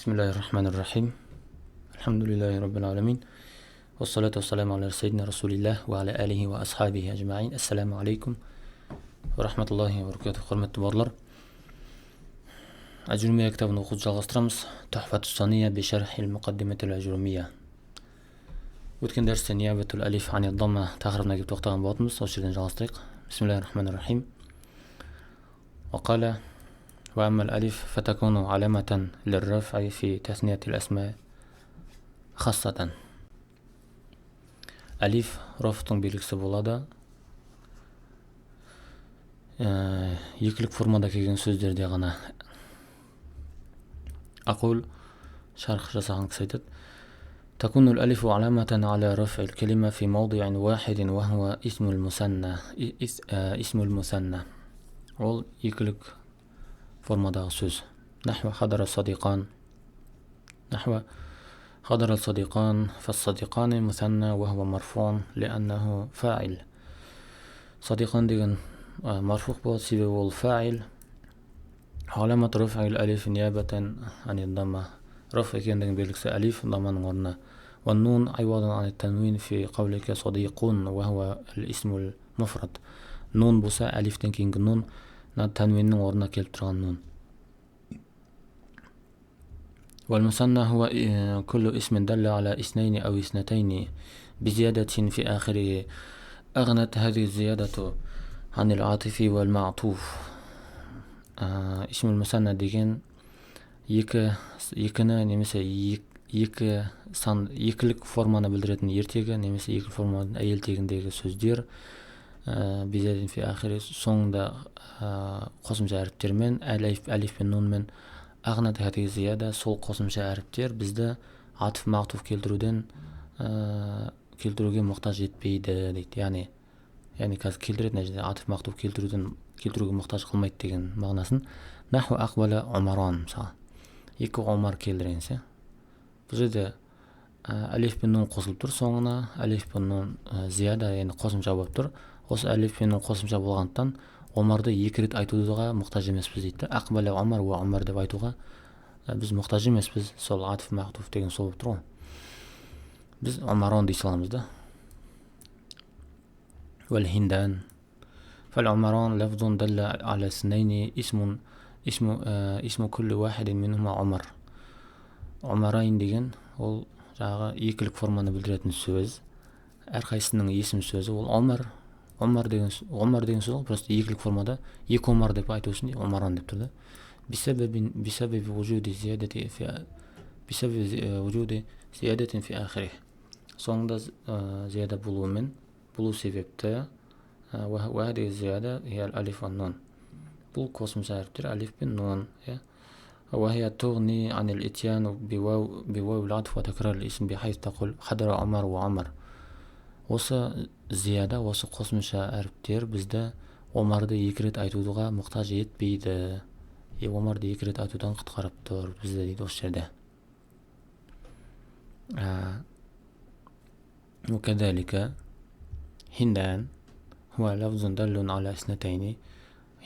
بسم الله الرحمن الرحيم. الحمد لله رب العالمين، والصلاة والسلام على سيدنا رسول الله وعلى آله وأصحابه أجمعين. السلام عليكم ورحمة الله وبركاته. Құрметті бауырлар, Ajrumiya кітабын оқуды жалғастырамыз. Тухфатус сания бишархил муқаддиматил ажрумия. Өткен дәрісте ниябатул алиф ани дамма тақырыбына келіп тоқтаған болатынбыз. Осы жерден жалғастырайық. Бисмиллахир-рахманир-рахим. وقال وأما الألف فتكون علامة للرفع في تثنية الأسماء خاصة. Алиф рафтың белгісі болады. Екілік формада келген сөздерде ғана. Aqul шарх жасаған кісі айтады: تكون الألف علامة على رفع الكلمة في موضع واحد وهو اسم المثنى. اسم المثنى ол екілік формадағы сөз. نحو حضر الصديقان. نحو حضر الصديقان فالصديقان مثنى وهو مرفوع لأنه فاعل. صديقان деген مرفوع болады, себебі ол фаил. علامة رفع الألف نيابة عن الضمة. رفع екендігінің белгісі алиф ضمаның орнына. والنون عوض عن التنوين في قولك صديقون وهو الاسم المفرد. نون болса алифтен кейінгі нун تنوينнің орнына келіп тұрған нун. والمثنى هو كل اسم دل على اثنين أو اثنتين بزيادة في آخره أغنت هذه الزيادة عن العاطف والمعطوف. اسم المثنى деген екіні немесе екілік форманы білдіретін ертегі немесе екілік форманың әйел тегіндегі сөздер бизадин фи ахири соңында қосымша әріптермен әлиф пен нунмен ағнат хәтиге зияда сол қосымша әріптер бізді атф мағтуф келтіруге мұқтаж етпейді дейді. Яғни қазір келтіретін жерде атф мағтуф келтіруге мұқтаж қылмайды деген мағынасын. Наху ақбала омаран, мысалы екі омар келдіренсе, бұл жерде әлиф пен нун қосылып тұр, соңына әлиф пен нун зияда яғни қосымша болып тұр. Осы әлиф пен нун қосымша болғандықтан омарды екі рет айтуға мұқтаж емеспіз дейді. Ақбала омар уа омар деп айтуға біз мұқтаж емеспіз. Сол атф мағтуф деген сол болып тұр ғой. Біз омаран дей саламыз да. والهندان فالعمران لفظ دل على اثنين اسم كل واحد منهما عمر. عمرين деген ол жаңағы екілік форманы білдіретін сөз. Әрқайсысының есім сөзі ол омар. Омар деген сөз ол просто екілік формада екі омар деп айту үшін омаран деп тұрды. بسبب وجود زيادة في آخره. соңында зияда болу себепті وهذه الزيادة هي الألف والنون. бұл қосымша әріптер алиф пен нун. وهي تغني عن الاتيان بواو العطف وتكرار الاسم بحيث تقول حضر عمر وعمر. осы зияда, осы қосымша әріптер бізді омарды екі рет айтуға мұқтаж етпейді. Омарды екі рет айтудан құтқарып тұр бізді дейді осы жерде. وكذلك هندان هو لفظ دل على اثنتين.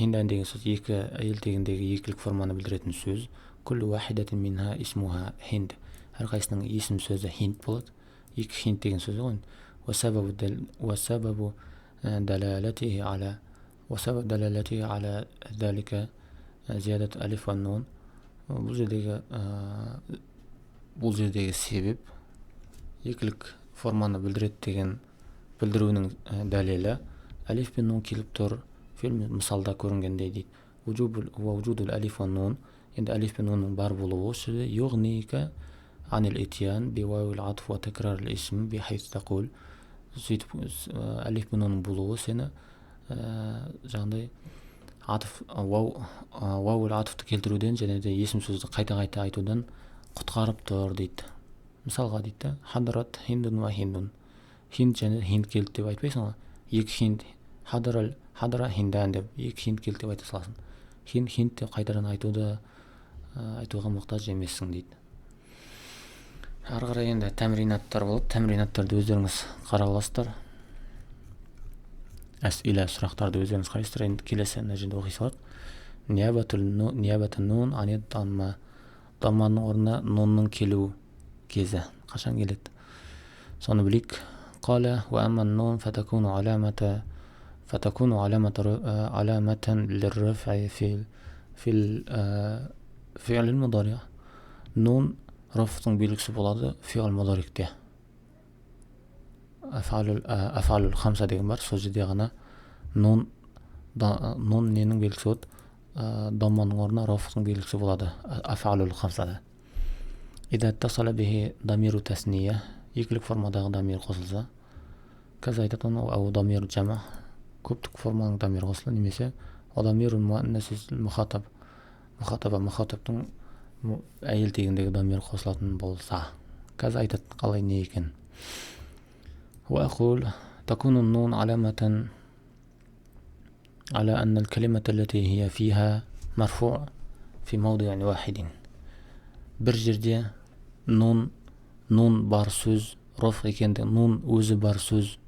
هندان деген сөз екі әйел тегіндегі екілік форманы білдіретін сөз. كل واحدة منها اسمها هند. әрқайсының есім сөзі хинд болады. екі хинд деген сөз ғой. وسبب دلالته على ذلك زيادة ألف والنون. бұл жердегі себеп екілік форманы білдіреді деген білдіруінің дәлелі алиф пен нун келіп тұр. Мысалда көрінгендей дейді. وجود الألف والنون. енді алиф пен нунның бар болуы осы жерде يغنيك عن الاتيان بواو العطف وتكرار الاسم بحيث تقول. сөйтіп әлиф пен нунның болуы сені жаңағыдай вау атфты келтіруден және де есім сөзді қайта айтудан құтқарып тұр дейді. Мысалға дейді: хадрат хиндун ва хиндун. Хинд және хинд келді деп айтпайсың ғой. Екі хинд, хадра хиндан деп екі хинд келді деп айта саласың. Хинд деп қайтадан айтуға мұқтаж емессің дейді. Ары қарай енді тәмринаттар болады. Тәмринаттарды өздеріңіз қарап аласыздар. Әс'ила сұрақтарды өздеріңіз қарайсыздар. Енді келесі мына жерде оқи салайық. Ниябатун нун анид дамма. Дамманың орнына нунның келу кезі қашан келеді? Соны білейік. قال وأما النون فتكون علامة للرفع في الفعل المضارع. نون رفعтың белгісі болады фиғл мударикте. Аф'алул хамса деген бар, сол жерде ғана нун ненің белгісі болады? Дамманың орнына рафтың белгісі болады аф'алул хамсада. إذا اتصل به ضمير تثنية, екілік формадағы дамир қосылса, қазір айтатын ау дамир жама, көптік форманың дамир қосылса, немесе адамирул муаннас мухатаб, мухатабтың әйел тегіндегі дамир қосылатын болса, қазір айтады қалай не екен. وأقول تكون النون علامة على أن الكلمة التي هي فيها مرفوع في موضع واحد. бір жерде нун бар сөз роф екенді, нун өзі бар сөз,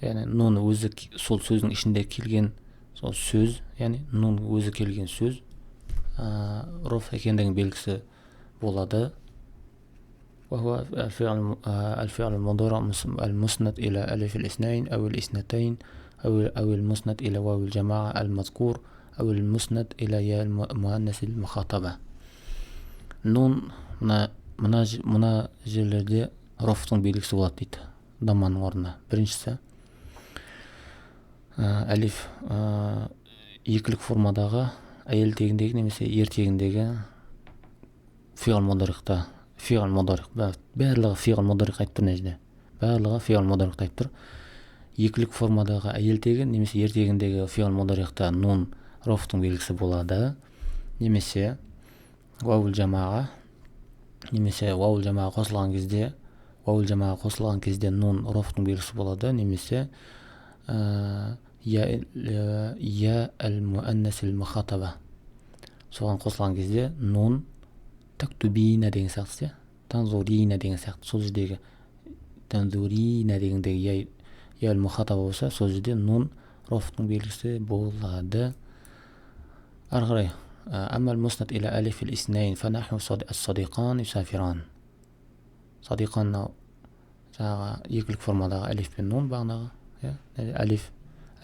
яғни нун өзі сол сөздің ішінде келген сол сөз, яғни нун өзі келген сөз роф екендігінің белгісі болады. وهو الفعل المضارع المسند إلى ألف الاثنين أو الاثنتين أو المسند إلى واو الجماعة المذكور أو المسند إلى ياء المؤنث المخاطبة. نون мына жерлерде рофтың белгісі болады дейді дамманың орнына. Біріншісі әлиф екілік формадағы әйел тегіндегі немесе ер тегіндегі фиғл мударикта, барлығы фиғл мударик айтып тұр, нәжде барлығы фиғл мударик айтып тұр. Екілік формадағы әйел тегі немесе ер тегіндегі фиғл мударикта нун рофтың белгісі болады, немесе ваул жамаға, немесе ваул жамаға қосылған кезде нун рофтың белгісі болады, немесе я әл-муаннас әл-мухатаба, соған қосылған кезде нун тактубина деген сияқты, танзурина деген сияқты, сол жердегі танзурина дегендегі я әл-мухатаба болса, сол жерде нун рофтың белгісі болады. Ары қарай أما المسند إلى ألف الاثنين فنحو الصديقان يسافران. صديقان жаңағы екілік формадағы әлиф пен нун, бағанағы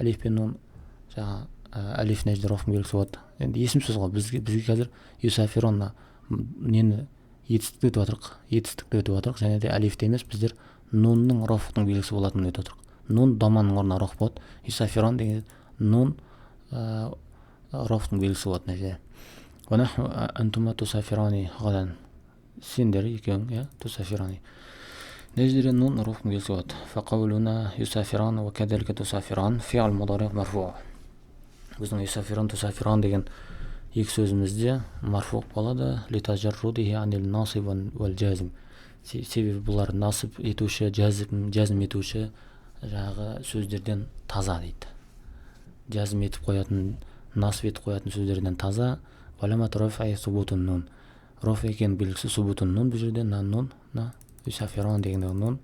әлиф пен нун жаңағы әлиф нәжді рофтың белгісі болады. Енді есім сөз ғой, бізге қазір юсафиронна нені етістікті өтіп отырық, және де әлифте емес, біздер нунның рофтың белгісі болатынын өтіп отырық. Нун даманың орнына роф болады, юсафирон деген нун рофтың белгісі болады нәжде. ونحن أنتما تسافران غدا, сендер екеуің تسافران نجد نون روف بالصوت. فقولنا يسافران وكذلك تسافران فعل مضارع مرفوع. біздің يسافران تسافران деген екі сөзімізде марфуқ болады لتجرده عن الناصب والجازم. себебі бұлар насып етуші, жазым етуші жағы сөздерден таза дейді. Жазым етіп қоятын, насып етіп қоятын сөздерден таза. Валамат рафи субутун нун. Роф екен белгісі субутун нун, бұл жерде нун, юсафиран деген нун,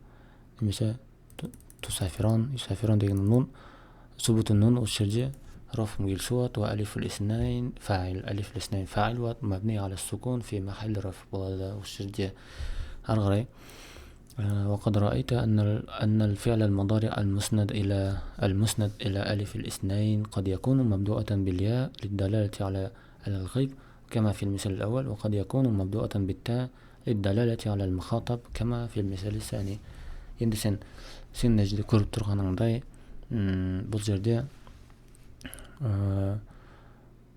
немесе тусафиран, юсафиран деген нун, субутун нун, осы жерде роф белгісі болады. Ва алиф al-ithnayn фа'ил, алиф al-ithnayn фа'ил болады, мабни аля сукун фи махалли роф болады. Осы жерде ары қарай وقد رأيت أن الفعل المضارع المسند إلى ألف الاثنين قد يكون مبدوءة بالياء للدلالة على الغيب كما في المثال الأول, وقد يكون مبدوءة بالتاء للدلالة على المخاطب كما في المثال الثاني. енді сен нәжде көріп тұрғаныңдай бұл жерде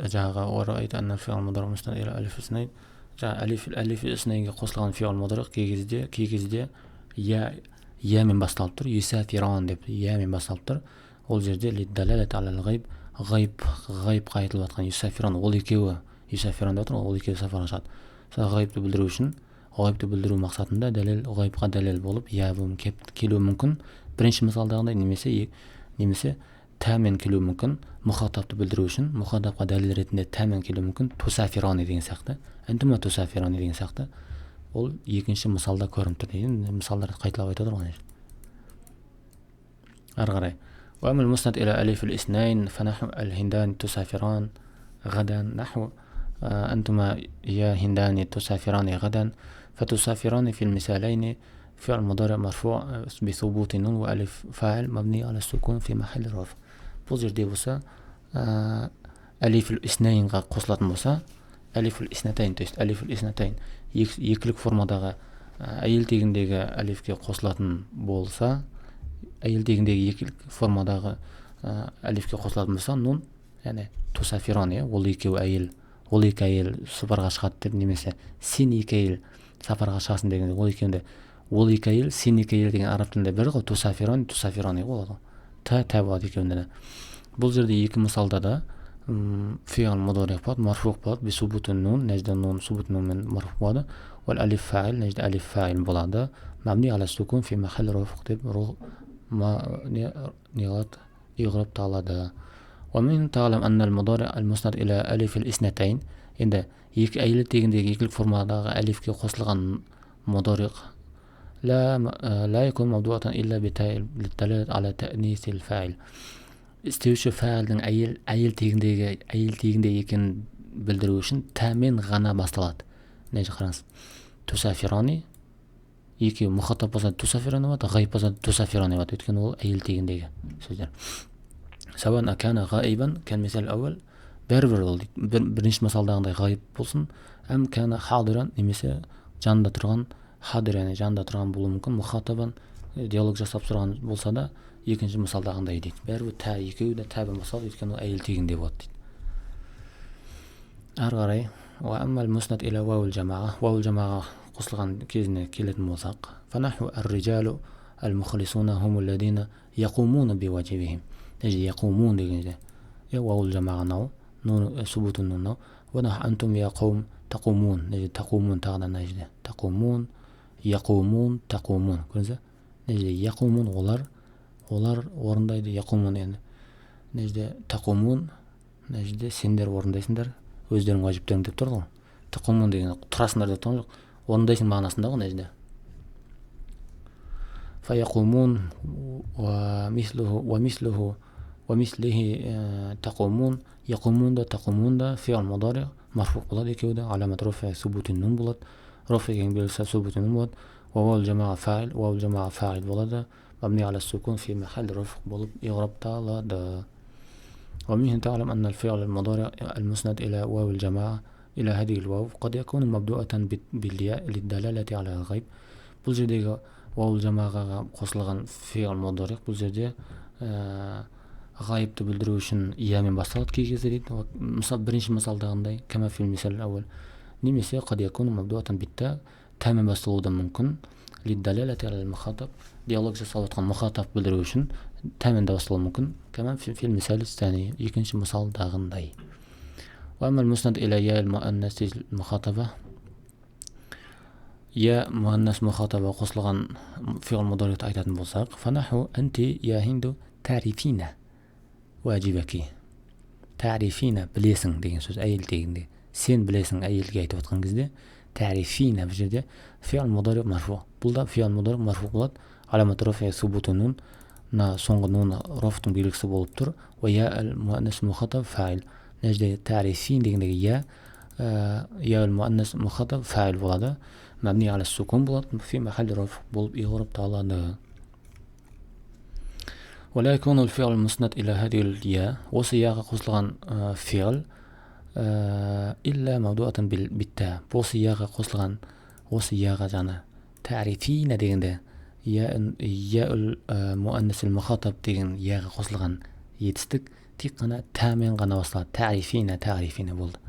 жаңағы ورأيت أن الفعل المضارع المسند إلى ألف الاثنين, әлиф снайнге қосылған фиғл мударик кей кезде ямен басталып тұр, юсафиран деп ямен басталып тұр. Ол жерде лиддалалат алал ғайб, ғайбқа айтылып жатқан юсафиран, ол екеуі юсафиран деп отыр, ол екеуі сапарға шығады. Ғайбты білдіру үшін, ғайбты білдіру мақсатында дәлел ғайбқа дәлел болып я келуі мүмкін. Бірінші мысалдағындай немесе тәмен келуі мүмкін. Мұхатапты білдіру үшін мұхатапқа дәлел ретінде тәмен келуі мүмкін. Тусафиран деген сияқты, әнтума тусафиран деген сияқты. Ол екінші мысалда көрініп тұр деген мысалдарды қайталап айтып отырған. Ары қарай وأما المسند إلى ألف الاثنين فنحو الهندان تسافران غدا نحو أنتما يا هندان تسافران غدا. فتسافران في المثالين فعل مضارع مرفوع بثبوت النون وألف فاعل مبني على السكون في محل رفع. Бұл жерде болса ألف الاثنين қосылатын болса, ألف الاثنتين, то есть ألف الاثنتين екілік формадағы әйел тегіндегі әлифке қосылатын болса, әйел тегіндегі екілік формадағы әлифке қосылатын болса, нун, яғни тусафирон, ол екі әйел сапарға шығады деп, немесе сен екі әйел сапарға шығасың дегенде, ол екеуінде ол екі әйел, сен екі әйел деген араб тілінде бір ғой, тусафирон болады. Та болады екеуінде де. Бұл жерде екі мысалда да фи'л мудари болады, марфуъ болады, бисубутун нун, нәжді нун субут нунмен марфуъ болады. Вал алиф фа'ил, нәжді алиф фа'ил болады. Мабни аля сукун фи махал рафъ деп иғраб талады. ومن تعلم أن المضارع المسند إلى ألف الاثنتين إذا يك أيل تيجي يكلك فرما داغ ألف كي خصلغان مضارع لا يكون موضوعا إلا بتاء للدلالة على تأنيث الفاعل. استوشف فاعل دن أيل تيجي يكن بلدروشن تامين غنا بastaladı. نيجي خلاص تسافراني يكي مخاطب بزاد تسافراني وات غايب بزاد تسافراني وات يتكن هو أيل تيجي سجل. سواء كان غائبا كان مثال الأول بربر برنش مثال داغنday غايب болсын, أم كان حاضرا немесе жанында тұрған, حاضر яғни жанында тұрған болуы мүмкін, мұхатабан диалог жасап тұрған болса да екінші мысалдағындай дейді. Бәрібір тә екеуі де тәбі мысал, өйткені ол әйел тегінде болады дейді. Ары қарай وأما المسند إلى واو الجماعة, واو الجماعة қосылған кезіне келетін болсақ, فنحو الرجال المخلصون هم الذين يقومون بواجبهم. نجي يقومون دегенде واو الجماعة نو نون ثبوت النون نو. ونحو أنتم يا قوم تقومون, نجي تقومون тағы да نجي تقومون يقومون تقومون. көрдіңіз, نجي يقومون олар орындайды, يقومون енді нежде тақумун, нежде сендер орындайсыңдар өздерің уажиптерің деп тұр ғой. Тақумун деген тұрасыңдар деп тұр, орындайсың мағынасында ғой нежде. فيقومون ومثله تقومون. يقومون да تقومون да فعل مضارع مرفوع болады, екеуі де علامة رفع ثبوت النون болады, رفع деген белгісі ثبوت النون болады. وواو الجماعة فاعل, واو الجماعة فاعل болады, مبني على السكون في محل رفع болып إعراب талады. ومنه تعلم أن الفعل المضارع المسند إلى واو الجماعة إلى هذه الواو قد يكون مبدوءة بالياء للدلالة على الغيب. бұл жердегі واو الجماعة қосылған فعل مضارع бұл жерде ғайыпты білдіру үшіниямен басталады кей кезде дейді. Мысал бірінші мысалдағындай كما في المثال الأول, немесе قد يكون مبدوءة بالتاء, тәмен басталуы да мүмкін, للدلالة على المخاطب, диалог жасап жатқан мұхатап білдіру үшін тәмен де басталуы мүмкін, كما في المثال الثاني, екінші мысалдағындай. وأما المسند إلى ياء المؤنث المخاطبة, يا مؤنث مخاطبة қосылған فعل مضارعты айтатын болсақ, فنحو أنت يا هند تعرفين واجبك. تعرفين білесің деген сөз әйел тегінде. Сен білесің әйелге айтып отқан кезде تعرفين бұл жерде فعل مضارع مرفوع. бұл да فعل مضارع مرفوع болады, علامة رفعه ثبوت النون, соңғы нун рафтың белгісі болып тұр. ويا المؤنث المخاطب فاعل, нәжде تعرفين дегендегі يا المؤنث المخاطب فاعل болады, مبني على السكون болады, في محل رفع болып إعراب талады. ولا يكون الفعل المسند إلى هذه الياء, осы яға қосылған فعل إلا موضوعة بالتاء. осы яға қосылған, осы яға жаны تعرفين дегенде يا المؤنث المخاطب деген яға қосылған етістік тек қана тәмен ғана басталады. تعرفين болды.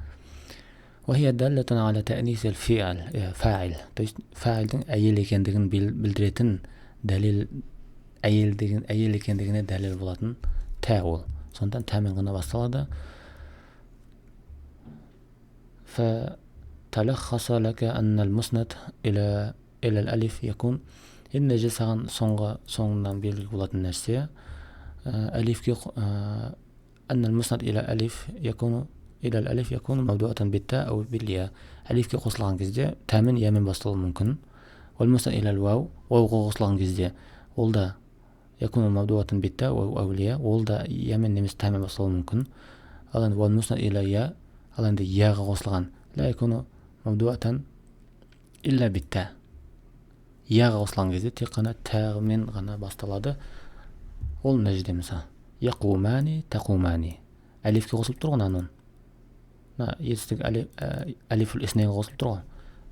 وهي دالة على تأنيث الفعل فاعل, то есть фаилдің әйел екендігін білдіретін дәлел, әйел екендігіне дәлел болатын тә ол. Сондықтан тәмен ғана басталады. فتلخص لك أن المسند إلى الألف يكون, енді же саған соңынан белгілі болатын нәрсе ألفке أن المسند إلى الألف يكون موضوعة بالتاء أو بالياء. ألفке қосылған кезде тәмен ямен басталуы мүмкін. والمسند إلى الواو, واوға қосылған кезде ол да يكون موضوعة بالتاء أو الياء, ол да ямен немесе тәмен басталуы мүмкін. ал والمسند إلى ياء Ал енді яға қосылған ла якуну мабдуатан илля битта. Яға қосылған кезде тек қана тағымен ғана басталады. Ол мына жерде мысалы яқумани тақумани. Әлифке қосылып тұр ғой нанун. Мына етістік әлифул иснайнға қосылып тұр ғой.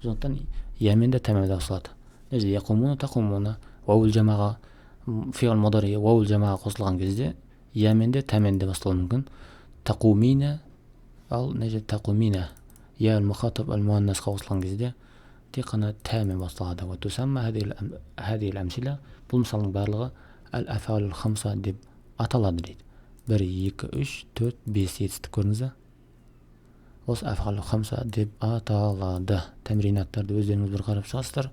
Сондықтан ямен де тәмен де қосылады. Мына жерде яқумуна тақумуна ваул жамаға фиғл мудари ваул жамаға қосылған кезде ямен де тәмен де басталуы мүмкін. Тақумина ал мына жерде тақумина я ал-мухатаб ал-муаннасқа қосылған кезде тек қана тәмен басталады. Ва тусамма хадил амсила. Бұл мысалның барлығы әл-афалул хамса деп аталады дейді. 1, 2, 3, 4, 5 етістік көріңіз. Осы афалул хамса деп аталады. Тәмринаттарды өздеріңіз бір қарап шығасыздар.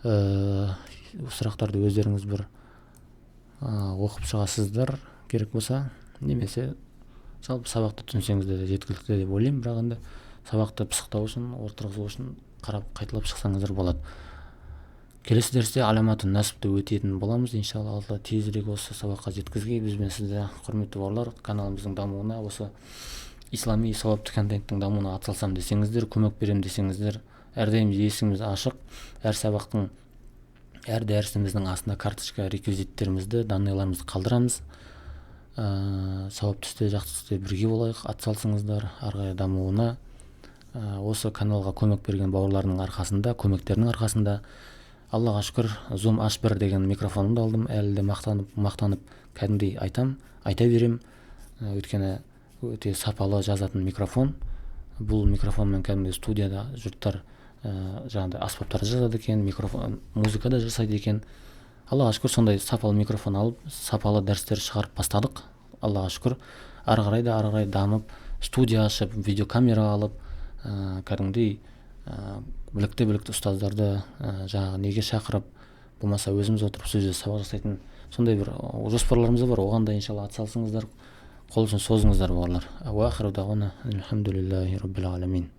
Сұрақтарды өздеріңіз бір оқып шығасыздар керек болса, немесе жалпы сабақты түсінсеңіздер де жеткілікті деп ойлаймын. Бірақ енді сабақты пысықтау үшін, отырғызу үшін қарап қайталап шықсаңыздар болады. Келесі дәрісте аламатун насбты өтетін боламыз. Иншалла Алла тезірек осы сабаққа жеткізгей. Бізбен сізді құрметті бауырлар, каналымыздың дамуына, осы ислами сауапты контенттің дамуына атсалсам десеңіздер, көмек берем десеңіздер, әрдайым есігіміз ашық. Әр сабақтың, әр дәрісіміздің астына карточка реквизиттерімізді, данныйларымызды қалдырамыз. Сауап түсте, жақсы түсте бірге болайық, атсалсыңыздар арғы дамуына. Осы каналға көмек берген бауырлардың арқасында, көмектерінің арқасында Аллаға шүкір, Zoom H1 деген микрофонымды алдым. Әлі де мақтанып кәдімгідей айта берем. Өйткені өте сапалы жазатын микрофон. Бұл микрофонмен кәдімгідей студияда жұрттар жаңағыдай аспаптарды жазады екен, музыка да жасайды екен. Аллаға шүкір, сондай сапалы микрофон алып, сапалы дәрістер шығарып бастадық. Аллаға шүкір, ары қарай дамып, студия ашып, видеокамера алып, кәдімгідей білікті ұстаздарды жаңағы неге шақырып, болмаса өзіміз отырып сөзде сабақ жасайтын сондай бір жоспарларымыз бар. Оған да иншалла атсалсыңыздар, қол ұшын созыңыздар бауырлар. Ва ахиру дағуана алхамдулиллахи раббил аламин.